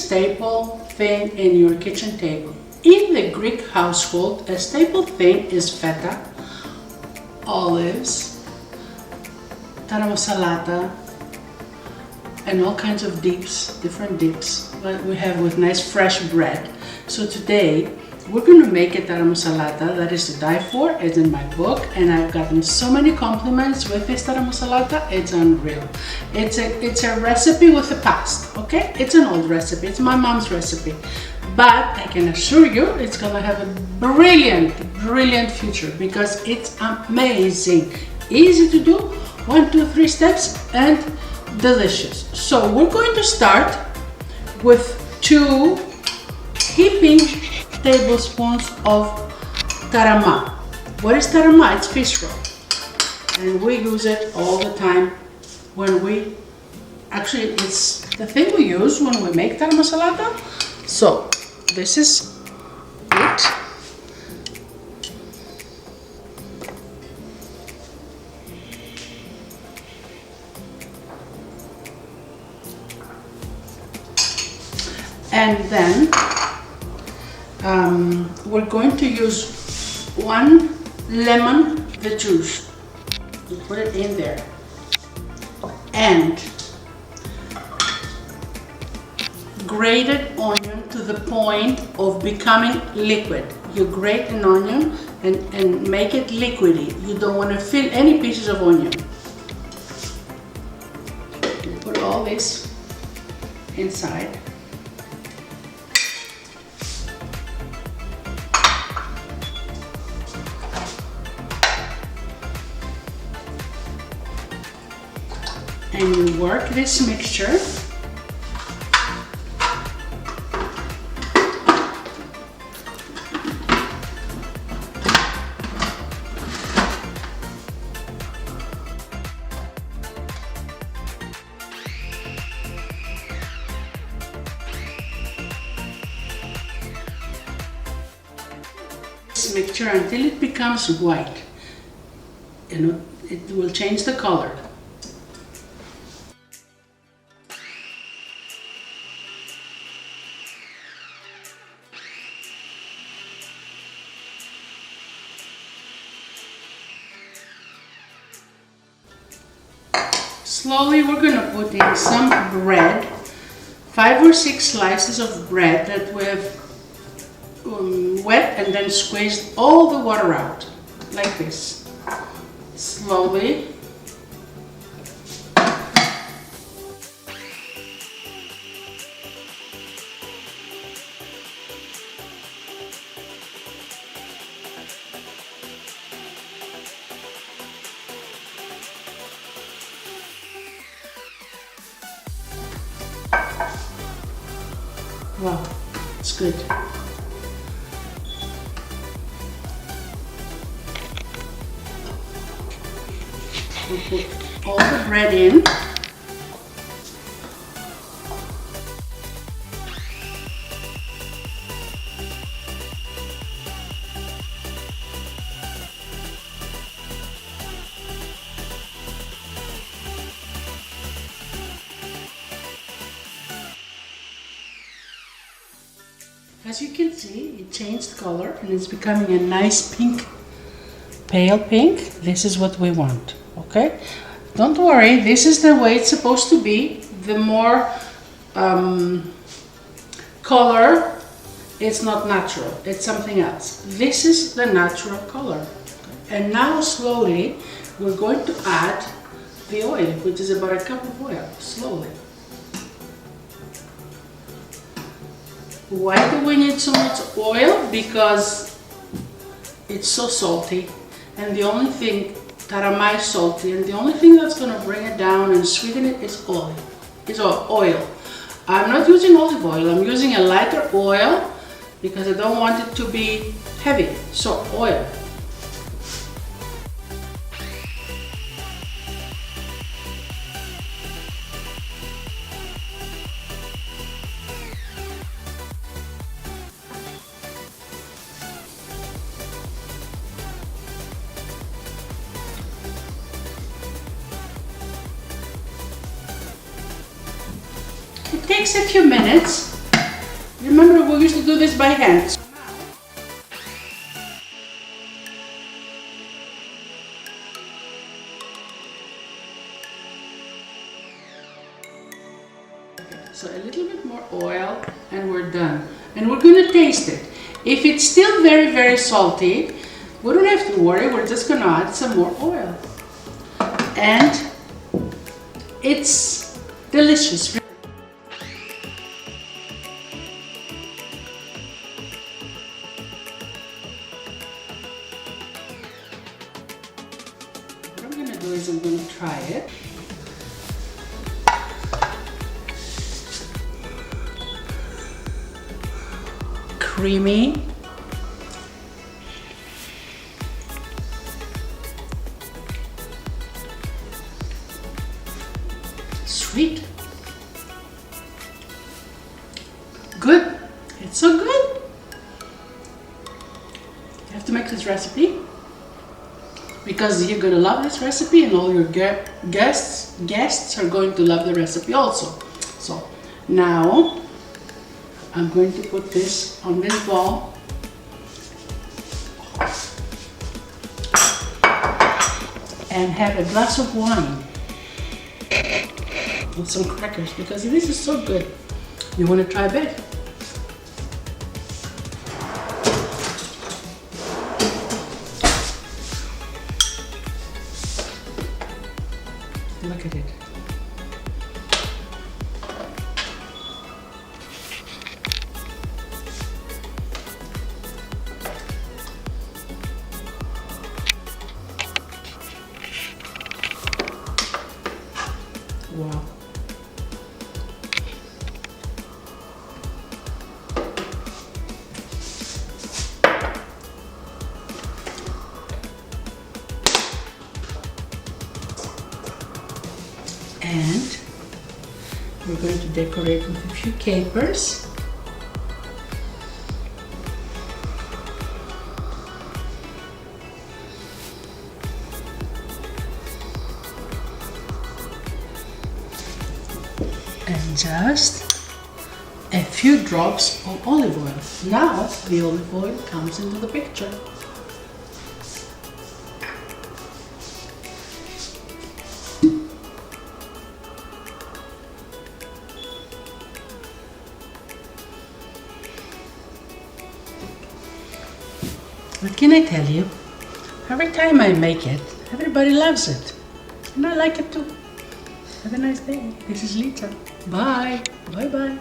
staple thing in your kitchen table. In the Greek household, a staple thing is feta, olives, Taramosalata, and all kinds of dips, different dips that we have with nice fresh bread. So today we're going to make a Taramosalata that is to die for. It's in my book and I've gotten so many compliments with this Taramosalata. It's unreal. It's a recipe with a past, okay? It's an old recipe. It's my mom's recipe. But I can assure you it's going to have a brilliant future because it's amazing. Easy to do, 1, 2, 3 steps and delicious. So we're going to start with 2 heaping tablespoons of tarama. What is tarama? It's fish roe. And we use it all the time when we, actually it's the thing we use when we make Taramosalata. So this is it. And then we're going to use 1 lemon, the juice. You put it in there. And grated onion to the point of becoming liquid. You grate an onion and make it liquidy. You don't want to fill any pieces of onion. You put all this inside. And you work this mixture until it becomes white. You know, it will change the color. Slowly we're going to put in some bread, 5 or 6 slices of bread that we have wet and then squeezed all the water out, like this. Slowly. Wow, it's good. We put all the bread in. As you can see, it changed color and it's becoming a nice pink, pale pink. This is what we want, okay? Don't worry, this is the way it's supposed to be. The more color, it's not natural, it's something else. This is the natural color. And now slowly, we're going to add the oil, which is about 1 cup of oil, slowly. Why do we need so much oil? Because it's so salty, and the only thing, tarama is salty, and the only thing that's going to bring it down and sweeten it is oil. I'm not using olive oil, I'm using a lighter oil because I don't want it to be heavy, so oil. It takes a few minutes Remember, we used to do this by hand. So a little bit more oil and we're done. And we're gonna taste it. If it's still very, very salty, we don't have to worry, we're just gonna add some more oil. And it's delicious. What I'm gonna do is I'm gonna try it. Creamy, sweet, good. It's so good. You have to make this recipe because you're gonna love this recipe, and all your guests are going to love the recipe also. So now I'm going to put this on this ball and have a glass of wine with some crackers because this is so good. You want to try a bit? Look at it. Wow. And we're going to decorate with a few capers. And just a few drops of olive oil. Now the olive oil comes into the picture. What can I tell you? Every time I make it, everybody loves it. And I like it too. Have a nice day. This is Lita. Bye. Bye-bye.